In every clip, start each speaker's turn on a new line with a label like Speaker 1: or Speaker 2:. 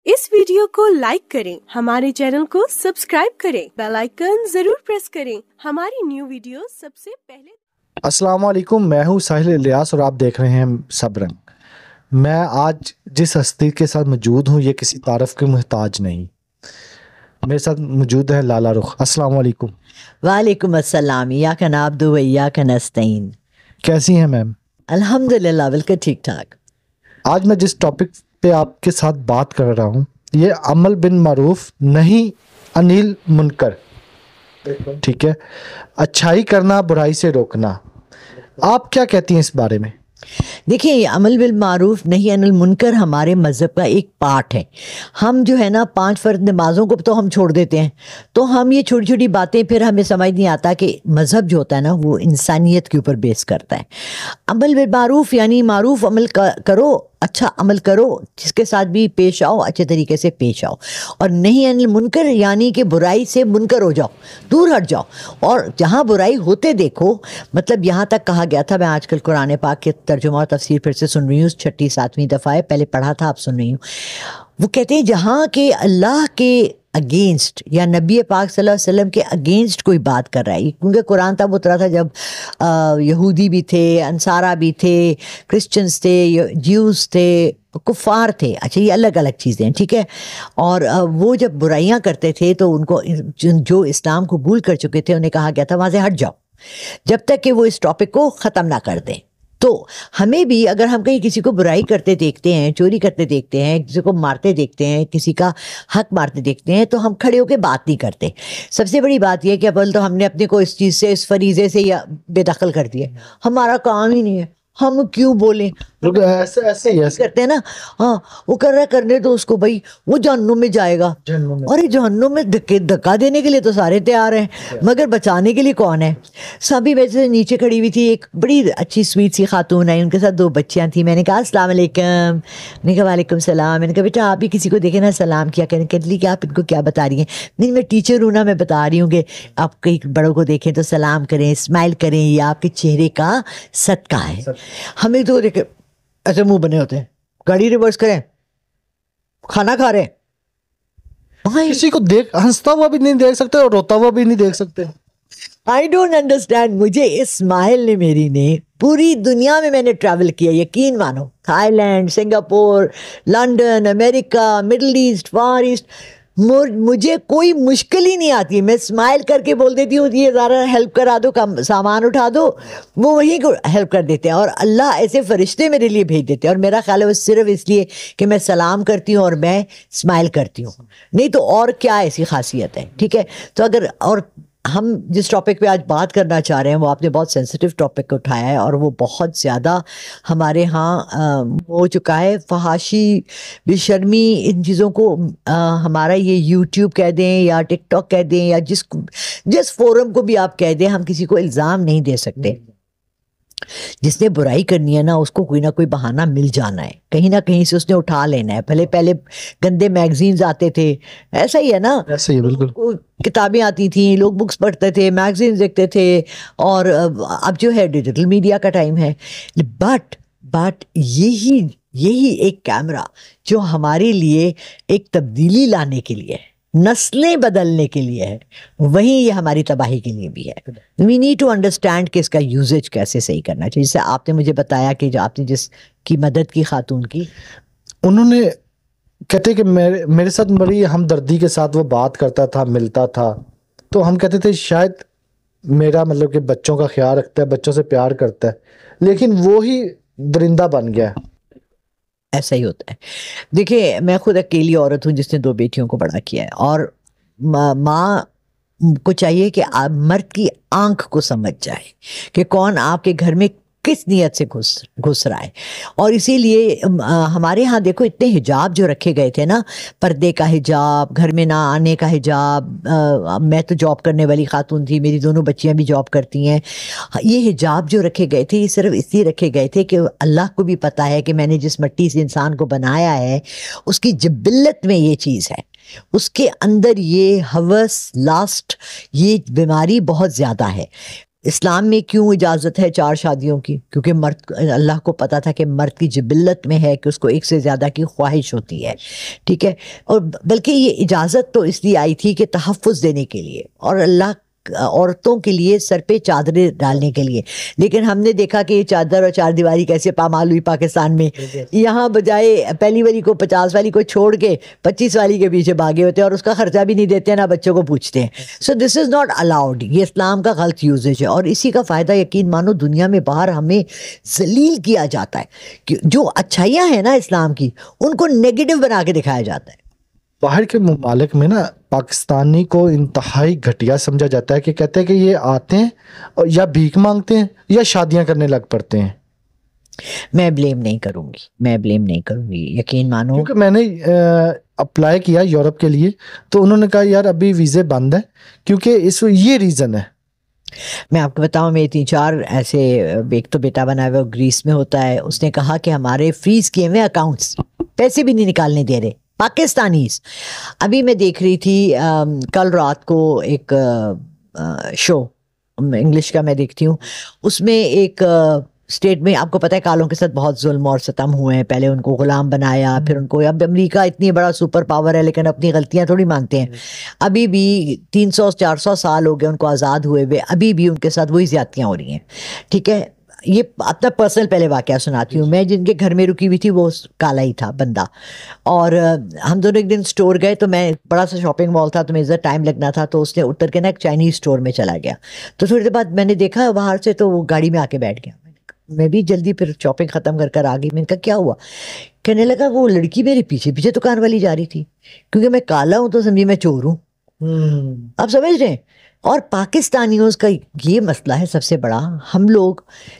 Speaker 1: इस वीडियो को लाइक करें, हमारे चैनल को सब्सक्राइब करें, बेल आइकन जरूर प्रेस करें हमारी न्यू वीडियो सबसे पहले।
Speaker 2: अस्सलाम वालेकुम, मैं हूँ साहिल इलियास और आप देख रहे हैं सब रंग। मैं आज जिस हस्ती के साथ मौजूद हूँ ये किसी तारफ़ के मुहताज नहीं। मेरे साथ मौजूद है लाला रुख। अस्सलाम वालेकुम।
Speaker 3: वालेकुम अस्सलाम, इय्याका नअब्दु व इय्याका नस्तईन।
Speaker 2: कैसी हैं मैम?
Speaker 3: अल्हम्दुलिल्लाह, बिल्कुल ठीक ठाक।
Speaker 2: आज मैं जिस टॉपिक पे आपके साथ बात कर रहा हूँ ये अमल बिन मारूफ नहीं अनिल मुनकर, ठीक है, अच्छाई करना बुराई से रोकना। आप क्या कहती हैं इस बारे में?
Speaker 3: देखिए, ये अमल बिल मारूफ नहीं अनिल मुनकर हमारे मज़हब का एक पार्ट है। हम जो है ना 5 फ़र्ज़ नमाज़ों को तो हम छोड़ देते हैं, तो हम ये छोटी छोटी बातें फिर हमें समझ नहीं आता कि मज़हब जो होता है ना वो इंसानियत के ऊपर बेस करता है। अमल बिल मारूफ यानी मारूफ अमल करो, अच्छा अमल करो, जिसके साथ भी पेश आओ अच्छे तरीके से पेश आओ। और नहीं अनिल मुनकर यानी कि बुराई से मुनकर हो जाओ, दूर हट जाओ, और जहाँ बुराई होते देखो। मतलब यहाँ तक कहा गया था, मैं आजकल कुरान पाक के तर्जुमा और तफसीर फिर से सुन रही हूँ, 6ठी-7वीं दफ़ा है, पहले पढ़ा था, आप सुन रही हूँ। वो कहते हैं जहाँ के अल्लाह के अगेंस्ट या नबी पाक सल्लल्लाहु अलैहि वसल्लम के अगेंस्ट कोई बात कर रहा है, क्योंकि कुरान तब उतरा था जब यहूदी भी थे, अंसारा भी थे, क्रिश्चियंस थे, ज्यूज़ थे, कुफ़ार थे। अच्छा, ये अलग अलग चीज़ें हैं, ठीक है। और वो जब बुराइयां करते थे तो उनको जो इस्लाम कबूल कर चुके थे उन्हें कहा गया था वहाँ से हट जाओ, जब तक कि वो इस टॉपिक को ख़त्म ना कर दें। तो हमें भी अगर हम कहीं किसी को बुराई करते देखते हैं, चोरी करते देखते हैं, किसी को मारते देखते हैं, किसी का हक मारते देखते हैं, तो हम खड़े होकर बात नहीं करते। सबसे बड़ी बात यह है कि अव्वल तो हमने अपने को इस चीज़ से, इस फरीज़े से या बेदखल कर दिया। हमारा काम ही नहीं है, हम क्यों बोलें।
Speaker 2: ऐसे ही
Speaker 3: करते हैं ना, हाँ वो कर रहा, करने दो उसको भाई, वो जहन्नुम में जाएगा। और जहन्नुम में धक्का देने के लिए तो सारे तैयार हैं, मगर बचाने के लिए कौन है। सभी में से नीचे खड़ी हुई थी एक बड़ी अच्छी स्वीट सी खातून आई, उनके साथ 2 बच्चियाँ थी। मैंने कहा अस्सलाम वालेकुम, मैंने कहा वालेकुम सलाम। मैंने कहा बेटा आप भी किसी को देखे ना सलाम किया, कहने कि आप इनको क्या बता रही हैं? नहीं मैं टीचर हूँ ना, मैं बता रही हूँ कि आप कहीं बड़ों को देखें तो सलाम करें, स्माइल करें, ये आपके चेहरे का सदका है। हमें तो देखे ऐसे मुंह बने होते हैं, गाड़ी रिवर्स करें, खाना खा रहे हैं,
Speaker 2: किसी को देख हंसता हुआ भी नहीं देख सकते और रोता हुआ भी नहीं देख सकते।
Speaker 3: I don't understand. मुझे इस स्माइल ने मेरी ने पूरी दुनिया में मैंने ट्रैवल किया, यकीन मानो, Thailand, Singapore, London, America, middle east, far east, मुझे कोई मुश्किल ही नहीं आती। मैं स्माइल करके बोल देती हूँ ये ज़रा हेल्प करा दो, कम सामान उठा दो, वो वहीं को हेल्प कर देते हैं। और अल्लाह ऐसे फरिश्ते मेरे लिए भेज देते हैं, और मेरा ख्याल है वो सिर्फ इसलिए कि मैं सलाम करती हूँ और मैं स्माइल करती हूँ, नहीं तो और क्या ऐसी खासियत है, ठीक है। तो अगर, और हम जिस टॉपिक पे आज बात करना चाह रहे हैं वो आपने बहुत सेंसिटिव टॉपिक उठाया है, और वो बहुत ज़्यादा हमारे यहाँ हो चुका है। फहाशी, बेशर्मी, इन चीज़ों को हमारा ये यूट्यूब कह दें या टिकटॉक कह दें या जिस फोरम को भी आप कह दें, हम किसी को इल्ज़ाम नहीं दे सकते। जिसने बुराई करनी है ना उसको कोई ना कोई बहाना मिल जाना है, कहीं ना कहीं से उसने उठा लेना है। पहले गंदे मैगजीन्स आते थे, ऐसा ही है ना, ऐसा ही बिल्कुल, किताबें आती थी, लोग बुक्स पढ़ते थे, मैगजीन्स देखते थे, और अब जो है डिजिटल मीडिया का टाइम है। बट यही एक कैमरा जो हमारे लिए एक तब्दीली लाने के लिए है, नस्लें बदलने के लिए है, वहीं ये हमारी तबाही के लिए भी है। वी नीड टू अंडरस्टैंड कि इसका यूजेज कैसे सही करना चाहिए। जैसे आपने मुझे बताया कि जो आपने जिसकी मदद की खातून की,
Speaker 2: उन्होंने कहते कि मेरे साथ बड़ी हमदर्दी के साथ वो बात करता था, मिलता था, तो हम कहते थे शायद मेरा मतलब कि बच्चों का ख्याल रखता है, बच्चों से प्यार करता है, लेकिन वो ही दरिंदा बन गया है।
Speaker 3: ऐसा ही होता है। देखिए, मैं खुद अकेली औरत हूँ जिसने 2 बेटियों को बड़ा किया है, और माँ को चाहिए कि मर्द की आंख को समझ जाए कि कौन आपके घर में किस नीयत से घुस रहा है। और इसीलिए हमारे यहाँ देखो इतने हिजाब जो रखे गए थे ना, पर्दे का हिजाब, घर में ना आने का हिजाब। मैं तो जॉब करने वाली खातून थी, मेरी दोनों बच्चियाँ भी जॉब करती हैं। ये हिजाब जो रखे गए थे ये सिर्फ इसलिए रखे गए थे कि अल्लाह को भी पता है कि मैंने जिस मिट्टी से इंसान को बनाया है उसकी जिबिल्लत में ये चीज़ है, उसके अंदर ये हवस, लास्ट, ये बीमारी बहुत ज़्यादा है। اسلام میں کیوں اجازت ہے 4 شادیوں کی؟ کیونکہ مرد، اللہ کو پتا تھا کہ مرد کی جبلت میں ہے کہ اس کو ایک سے زیادہ کی خواہش ہوتی ہے، ٹھیک ہے، اور بلکہ یہ اجازت تو اس لیے آئی تھی کہ تحفظ دینے کے لیے، اور اللہ عورتوں کے لیے سر پہ چادریں ڈالنے کے لیے. لیکن ہم نے دیکھا کہ یہ چادر اور 4 دیواری کیسے پامال ہوئی پاکستان میں. یہاں بجائے پہلی والی کو 50 والی کو چھوڑ کے 25 والی کے پیچھے بھاگے ہوتے ہیں، اور اس کا خرچہ بھی نہیں دیتے ہیں، نہ بچوں کو پوچھتے ہیں. سو دس از ناٹ الاؤڈ. یہ اسلام کا غلط یوزیج ہے، اور اسی کا فائدہ یقین مانو دنیا میں باہر ہمیں ذلیل کیا جاتا ہے کہ جو اچھائیاں ہیں نا اسلام کی، ان کو نیگیٹو بنا کے دکھایا جاتا ہے.
Speaker 2: باہر کے ممالک میں نا پاکستانی کو انتہائی گھٹیا سمجھا جاتا ہے، کہ کہتے ہیں کہ یہ آتے ہیں یا بھیک مانگتے ہیں یا شادیاں کرنے لگ پڑتے ہیں.
Speaker 3: میں بلیم نہیں کروں گی، یقین مانو.
Speaker 2: کیونکہ میں نے اپلائی کیا یورپ کے لیے، تو انہوں نے کہا یار ابھی ویزے بند ہیں، کیونکہ یہ ریزن ہے.
Speaker 3: میں آپ کو بتاؤں، میرے 3-4 ایسے، ایک تو بیٹا بنا ہوا گریس میں ہوتا ہے، اس نے کہا کہ ہمارے فریز کیے ہوئے اکاؤنٹس، پیسے بھی نہیں نکالنے دے رہے پاکستانیز. ابھی میں دیکھ رہی تھی کل رات کو ایک شو انگلش کا میں دیکھتی ہوں، اس میں ایک اسٹیٹ میں، آپ کو پتہ ہے کالوں کے ساتھ بہت ظلم اور ستم ہوئے ہیں. پہلے ان کو غلام بنایا، پھر ان کو، اب امریکہ اتنی بڑا سپر پاور ہے لیکن اپنی غلطیاں تھوڑی مانتے ہیں. ابھی بھی 300-400 سال ہو گئے ان کو آزاد ہوئے ہوئے، ابھی بھی ان کے ساتھ وہی زیادتیاں ہو رہی ہیں، ٹھیک ہے. یہ اپنا پرسنل پہلے واقعہ سناتی ہوں. میں جن کے گھر میں رکی ہوئی تھی وہ کالا ہی تھا بندہ، اور ہم دونوں ایک دن اسٹور گئے، تو میں، بڑا سا شاپنگ مال تھا تو میں ادھر ٹائم لگنا تھا، تو اس نے اتر کے نا ایک چائنیز اسٹور میں چلا گیا. تو تھوڑی دیر بعد میں نے دیکھا باہر سے، تو وہ گاڑی میں آ کے بیٹھ گیا. میں بھی جلدی پھر شاپنگ ختم کر آ گئی. میں نے کہا کیا ہوا؟ کہنے لگا وہ لڑکی میرے پیچھے پیچھے دکان والی جا رہی تھی، کیونکہ میں کالا ہوں تو سمجھی میں چور ہوں. آپ سمجھ رہے ہیں؟ اور پاکستانیوں کا یہ مسئلہ ہے سب سے بڑا. ہم لوگ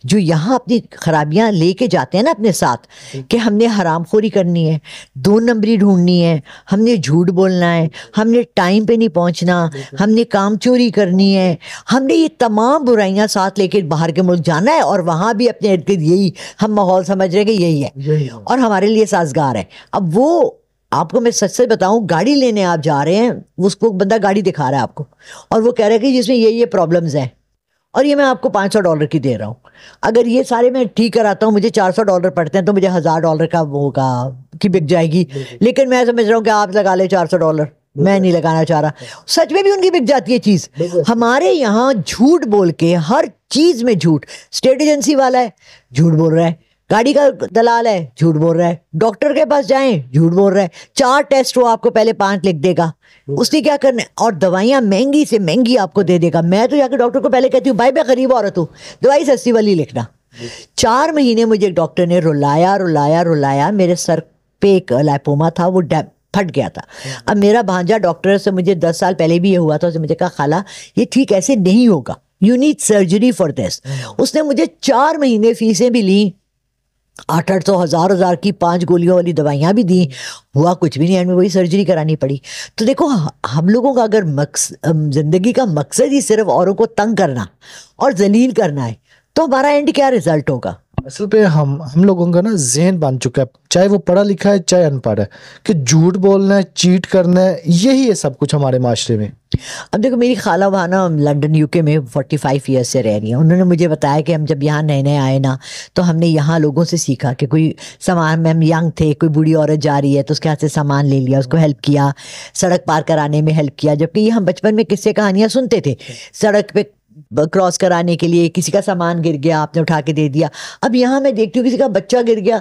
Speaker 3: جو یہاں اپنی خرابیاں لے کے جاتے ہیں نا اپنے ساتھ، کہ ہم نے حرام خوری کرنی ہے، 2 نمبری ڈھونڈنی ہے، ہم نے جھوٹ بولنا ہے، ہم نے ٹائم پہ نہیں پہنچنا، ہم نے کام چوری کرنی ہے، ہم نے یہ تمام برائیاں ساتھ لے کے باہر کے ملک جانا ہے، اور وہاں بھی اپنے ارد گرد یہی ہم ماحول سمجھ رہے ہیں کہ یہی ہے اور ہمارے لیے سازگار ہے. اب وہ، آپ کو میں سچ سے بتاؤں، گاڑی لینے آپ جا رہے ہیں، اس کو بندہ گاڑی دکھا رہا ہے آپ کو، اور وہ کہہ رہا ہے کہ جس میں یہ پرابلمز ہیں، اور یہ میں آپ کو $500 کی دے رہا ہوں. اگر یہ سارے میں ٹھیک کراتا ہوں، مجھے $400 پڑتے ہیں، تو مجھے $1000 کا وہ ہوگا کہ بک جائے گی. لیکن میں سمجھ رہا ہوں کہ آپ لگا لیں $400، میں نہیں لگانا چاہ رہا. سچ میں بھی ان کی بک جاتی ہے چیز. ہمارے یہاں جھوٹ بول کے، ہر چیز میں جھوٹ. اسٹیٹ ایجنسی والا ہے، جھوٹ بول رہا ہے. گاڑی کا دلال ہے، جھوٹ بول رہا ہے. ڈاکٹر کے پاس جائیں، جھوٹ بول رہا ہے. 4 ٹیسٹ وہ آپ کو پہلے 5 لکھ دے گا، اس نے کیا کرنا ہے، اور دوائیاں مہنگی سے مہنگی آپ کو دے دے گا. میں تو جا کے ڈاکٹر کو پہلے کہتی ہوں بھائی میں غریب عورت ہوں، دوائی سستی والی لکھنا. 4 مہینے مجھے ایک ڈاکٹر نے رلایا. میرے سر پہ ایک لائپوما تھا، وہ پھٹ گیا تھا. اب میرا بھانجا ڈاکٹر سے، مجھے 10 سال پہلے بھی یہ ہوا تھا، اس نے مجھے کہا خالہ یہ ٹھیک ایسے نہیں ہوگا، you need surgery for this. اس نے مجھے 4 مہینے فیسیں بھی لیں، 800 1000 کی 5 گولیوں والی دوائیاں بھی دیں، ہوا کچھ بھی نہیں. اینڈ میں وہی سرجری کرانی پڑی. تو دیکھو ہم لوگوں کا اگر زندگی کا مقصد ہی صرف اوروں کو تنگ کرنا اور ذلیل کرنا ہے، تو ہمارا اینڈ کیا رزلٹ ہوگا؟
Speaker 2: اصل پہ ہم لوگوں کا نا ذہن بن چکا ہے، چاہے وہ پڑھا لکھا ہے چاہے ان پڑھ ہے، کہ جھوٹ بولنا ہے، چیٹ کرنا ہے، یہی ہے سب کچھ ہمارے معاشرے میں.
Speaker 3: اب دیکھو میری خالہ وہاں نا لنڈن UK میں 45 ایئرس سے رہ رہی ہیں. انہوں نے مجھے بتایا کہ ہم جب یہاں نئے آئے نا، تو ہم نے یہاں لوگوں سے سیکھا کہ کوئی سامان میں، ہم ینگ تھے، کوئی بوڑھی عورت جا رہی ہے تو اس کے ہاتھ سے سامان لے لیا، اس کو ہیلپ کیا، سڑک پار کرانے میں ہیلپ کیا. جبکہ یہ ہم بچپن میں قصے کہانیاں سنتے تھے، سڑک پہ کراس کرانے کے لیے کسی کا سامان گر گیا، آپ نے اٹھا کے دے دیا. اب یہاں میں دیکھتی ہوں کسی کا بچہ گر گیا،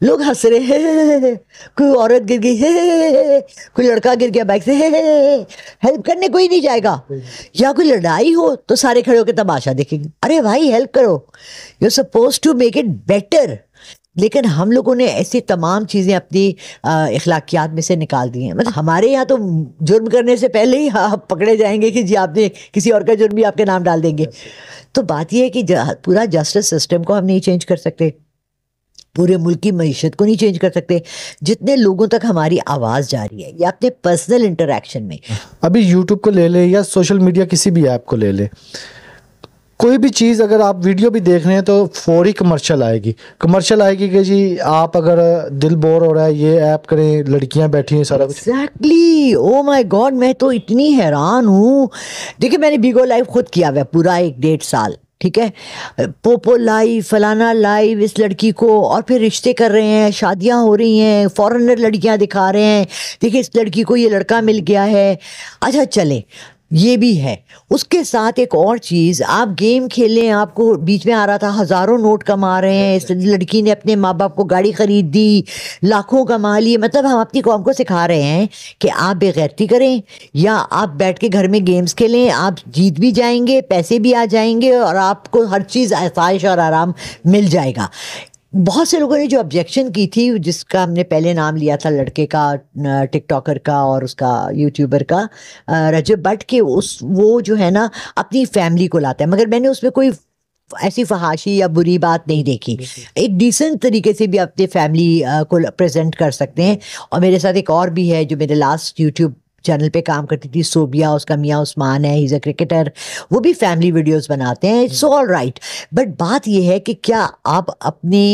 Speaker 3: لوگ ہنس رہے، کوئی عورت گر گئی، کوئی لڑکا گر گیا بائک سے، ہیلپ کرنے کوئی نہیں جائے گا. یا کوئی لڑائی ہو تو سارے کھڑے ہو کے تماشا دیکھیں گے. ارے بھائی ہیلپ کرو، you suppose to make it better. لیکن ہم لوگوں نے ایسی تمام چیزیں اپنی اخلاقیات میں سے نکال دی ہیں. مطلب ہمارے یہاں تو جرم کرنے سے پہلے ہی آپ پکڑے جائیں گے کہ جی آپ نے کسی اور کا جرم بھی آپ کے نام ڈال دیں گے. تو بات یہ ہے کہ پورا جسٹس سسٹم کو ہم نہیں چینج کر سکتے، پورے ملک کی معیشت کو نہیں چینج کر سکتے. جتنے لوگوں تک ہماری آواز جا رہی ہے یا اپنے پرسنل انٹریکشن میں،
Speaker 2: ابھی یوٹیوب کو لے لے یا سوشل میڈیا کسی بھی ایپ کو لے لے، कोई भी चीज़ अगर आप वीडियो भी देख रहे हैं तो फौरी कमर्शियल आएगी कि जी आप अगर दिल बोर हो रहा है ये ऐप करें, लड़कियां बैठी हैं, सारा कुछ।
Speaker 3: एग्जैक्टली, ओ माय गॉड, मैं तो इतनी हैरान हूँ। देखिए मैंने बिगो लाइव खुद किया हुआ है पूरा 1-1.5 साल, ठीक है, पोपो लाइव, फलाना लाइव, इस लड़की को, और फिर रिश्ते कर रहे हैं, शादियां हो रही हैं, फॉरेनर लड़कियां दिखा रहे हैं, देखिए इस लड़की को ये लड़का मिल गया है। अच्छा चले, ये भी है। उसके साथ एक और चीज़, आप गेम खेलें, आपको बीच में आ रहा था हज़ारों नोट कमा रहे हैं, इस लड़की ने अपने माँ बाप को गाड़ी खरीद दी, लाखों कमा लिए। मतलब हम अपनी कौम को सिखा रहे हैं कि आप बेगैरती करें या आप बैठ के घर में गेम्स खेलें, आप जीत भी जाएंगे, पैसे भी आ जाएंगे और आपको हर चीज़ आसाइश और आराम मिल जाएगा। बहुत से लोगों ने जो ऑब्जेक्शन की थी, जिसका हमने पहले नाम लिया था लड़के का, टिकटॉकर का और उसका यूट्यूबर का, रजब भट्ट के, वो जो है ना अपनी फैमिली को लाता है, मगर मैंने उसमें कोई ऐसी फहाशी या बुरी बात नहीं देखी। एक डिसेंट तरीके से भी अपने फैमिली को प्रेजेंट कर सकते हैं। और मेरे साथ एक और भी है जो मेरे लास्ट यूट्यूब चैनल पे काम करती थी, सोबिया, उसका मियाँ उस्मान है, ही इज़ अ क्रिकेटर, वो भी फैमिली वीडियोस बनाते हैं। इट्स ऑल राइट, बट बात ये है कि क्या आप अपने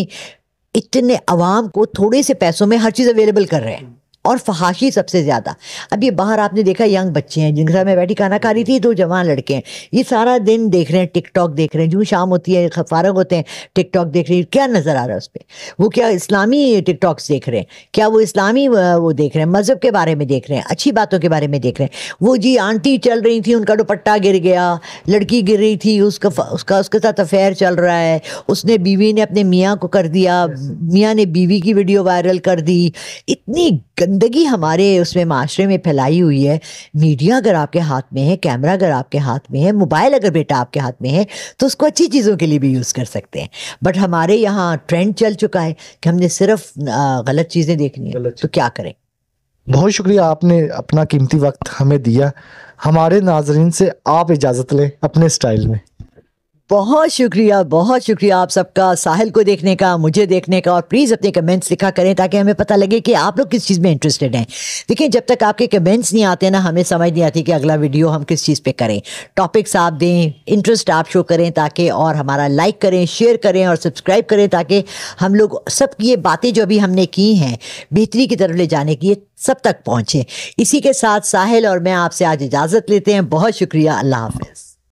Speaker 3: इतने अवाम को थोड़े से पैसों में हर चीज़ अवेलेबल कर रहे हैं, और फहाशी सबसे ज़्यादा। अब ये बाहर आपने देखा यंग बच्चे हैं जिनके साथ मैं बैठी खाना खा रही थी, तो जवान लड़के हैं, ये सारा दिन देख रहे हैं टिकटॉक देख रहे हैं, जो शाम होती है फारग होते हैं टिकटॉक देख रहे हैं। क्या नज़र आ रहा है उस पर? वो क्या इस्लामी टिकटॉक्स देख रहे हैं? क्या वो इस्लामी वो देख रहे हैं, मज़हब के बारे में देख रहे हैं, अच्छी बातों के बारे में देख रहे हैं? वो जी आंटी चल रही थी, उनका दुपट्टा गिर गया, लड़की गिर रही थी, उसके साथ अफेयर चल रहा है, उसने बीवी ने अपने मियाँ को कर दिया, मियाँ ने बीवी की वीडियो वायरल कर दी। इतनी गंदगी हमारे उसमें माशरे में फैलाई हुई है। मीडिया अगर आपके हाथ में है, कैमरा अगर आपके हाथ में है, मोबाइल अगर बेटा आपके हाथ में है, तो उसको अच्छी चीज़ों के लिए भी यूज़ कर सकते हैं। बट हमारे यहाँ ट्रेंड चल चुका है कि हमने सिर्फ गलत चीज़ें देखनी है, तो क्या करें।
Speaker 2: बहुत शुक्रिया, आपने अपना कीमती वक्त हमें दिया। हमारे नाजरीन से आप इजाज़त लें अपने स्टाइल में।
Speaker 3: बहुत शुक्रिया आप सबका, साहिल को देखने का, मुझे देखने का। और प्लीज़ अपने कमेंट्स लिखा करें ताकि हमें पता लगे कि आप लोग किस चीज़ में इंटरेस्टेड हैं। देखिए जब तक आपके कमेंट्स नहीं आते ना, हमें समझ नहीं आती कि अगला वीडियो हम किस चीज़ पे करें। टॉपिक्स आप दें, इंटरेस्ट आप शो करें ताकि, और हमारा लाइक करें, शेयर करें और सब्सक्राइब करें ताकि हम लोग सब ये बातें जो अभी हमने की हैं बेहतरी की तरफ ले जाने की, ये सब तक पहुँचें। इसी के साथ साहिल और मैं आपसे आज इजाज़त लेते हैं। बहुत शुक्रिया, अल्लाह हाफ़िज़।